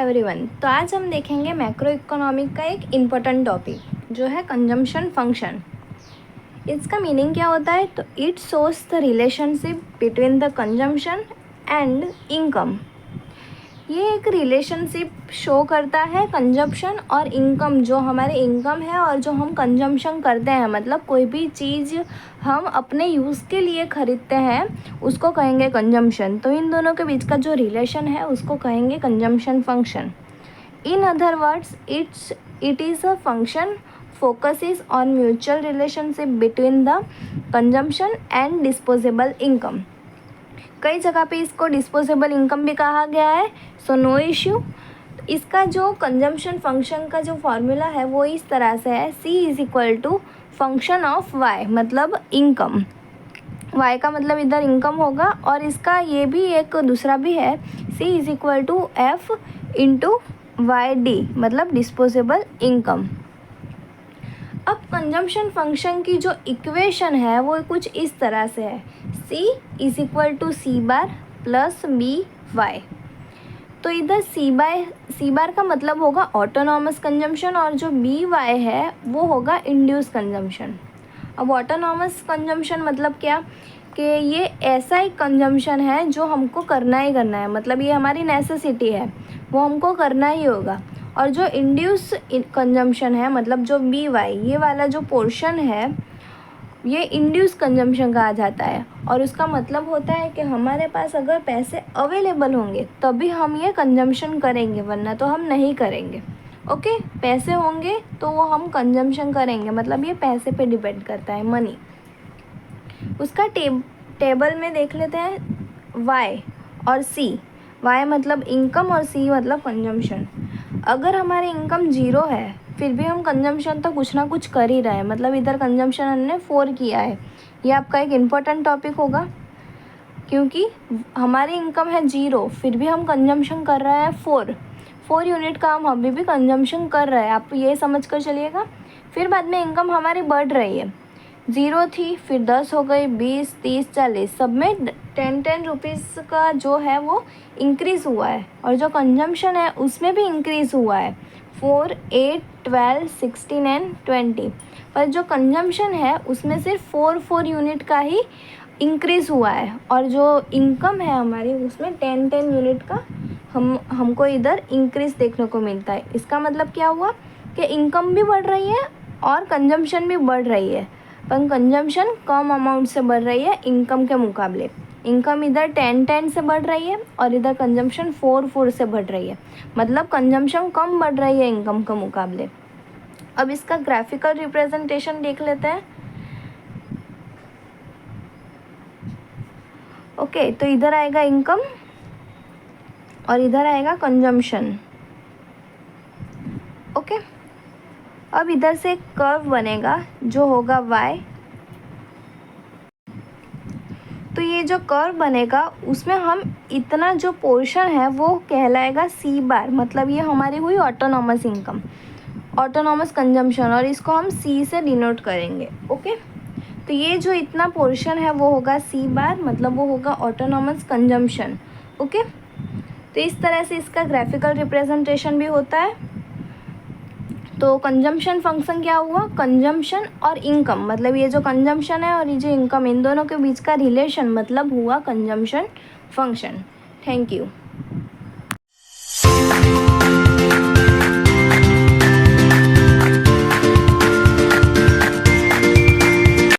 Everyone. तो आज हम देखेंगे मैक्रो इकोनॉमिक का एक इम्पोर्टेंट टॉपिक जो है कंजम्पशन फंक्शन। इसका मीनिंग क्या होता है? तो it shows the relationship between the consumption and income. ये एक रिलेशनशिप शो करता है कंजम्पशन और इनकम, जो हमारे इनकम है और जो हम कंजम्पशन करते हैं, मतलब कोई भी चीज़ हम अपने यूज़ के लिए ख़रीदते हैं उसको कहेंगे कंजम्पशन। तो इन दोनों के बीच का जो रिलेशन है उसको कहेंगे consumption function. In other words it is a function focuses on mutual relationship between the consumption and disposable income। कई जगह पे इसको डिस्पोजेबल इनकम भी कहा गया है, सो नो इश्यू। इसका जो कंजम्पशन फंक्शन का जो फॉर्मूला है वो इस तरह से है, C is equal to function of Y, मतलब इनकम। Y का मतलब इधर इनकम होगा और इसका ये भी एक दूसरा भी है, C is equal to F into YD, मतलब डिस्पोजेबल इनकम। अब कंजम्पशन फंक्शन की जो इक्वेशन है वो कुछ इस तरह से है, C is equal to C bar plus BY। तो इधर C बार का मतलब होगा ऑटोनॉमस कंजम्पशन और जो BY है वो होगा इंड्यूस कंजम्पशन। अब ऑटोनॉमस कंजम्पशन मतलब क्या कि ये ऐसा एक कंजम्पशन है जो हमको करना ही करना है, मतलब ये हमारी नेसेसिटी है, वो हमको करना ही होगा। और जो इंड्यूस कंजम्पशन है, मतलब जो BY, ये वाला जो पोर्शन है ये इंड्यूस कंजम्पशन कहा जाता है। और उसका मतलब होता है कि हमारे पास अगर पैसे अवेलेबल होंगे तभी हम ये कंजम्पशन करेंगे, वरना तो हम नहीं करेंगे। ओके, पैसे होंगे तो वो हम कंजम्पशन करेंगे, मतलब ये पैसे पे डिपेंड करता है, मनी। उसका टेबल में देख लेते हैं, Y और C। Y मतलब इनकम और C मतलब कंजम्पशन। अगर हमारी इनकम 0 है फिर भी हम कंजम्पशन तो कुछ ना कुछ कर ही रहे हैं, मतलब इधर कंजम्पशन हमने 4 किया है। ये आपका एक इम्पोर्टेंट टॉपिक होगा, क्योंकि हमारी इनकम है 0 फिर भी हम कंजम्पशन कर रहे हैं 4 यूनिट का हम अभी भी कंजम्पशन कर रहे हैं, आप ये समझ कर चलिएगा। फिर बाद में इनकम हमारी बढ़ रही है, 0 थी फिर 10 हो गई, 20, 30, 40, सब में 10 रुपीज़ का जो है वो इंक्रीज़ हुआ है। और जो कंजम्पशन है उसमें भी इंक्रीज़ हुआ है, 4, 8, 12, 16 एंड 20। पर जो कंजम्पशन है उसमें सिर्फ 4 यूनिट का ही इंक्रीज़ हुआ है, और जो इनकम है हमारी उसमें 10 यूनिट का हमको इधर इंक्रीज़ देखने को मिलता है। इसका मतलब क्या हुआ कि इनकम भी बढ़ रही है और कंजम्पशन भी बढ़ रही है, पर कंजम्पशन कम अमाउंट से बढ़ रही है इनकम के मुकाबले। इनकम इधर 10 से बढ़ रही है और इधर कंजम्पशन 4 से बढ़ रही है, मतलब कंजम्पशन कम बढ़ रही है इनकम के मुकाबले। अब इसका ग्राफिकल रिप्रेजेंटेशन देख लेते हैं। ओके, तो इधर आएगा इनकम और इधर आएगा कंजम्पशन। ओके, अब इधर से एक कर्व बनेगा जो होगा Y। तो ये जो कर्व बनेगा उसमें हम इतना जो पोर्शन है वो कहलाएगा C बार, मतलब ये हमारी हुई ऑटोनॉमस इनकम, ऑटोनॉमस कंजम्पशन, और इसको हम C से डिनोट करेंगे। ओके, तो ये जो इतना पोर्शन है वो होगा C बार, मतलब वो होगा ऑटोनॉमस कंजम्पशन। ओके, तो इस तरह से इसका ग्राफिकल रिप्रेजेंटेशन भी होता है। तो कंजम्पशन फंक्शन क्या हुआ, कंजम्पशन और इनकम, मतलब ये जो कंजम्पशन है और ये जो इनकम, इन दोनों के बीच का रिलेशन मतलब हुआ कंजम्पशन फंक्शन। Thank you.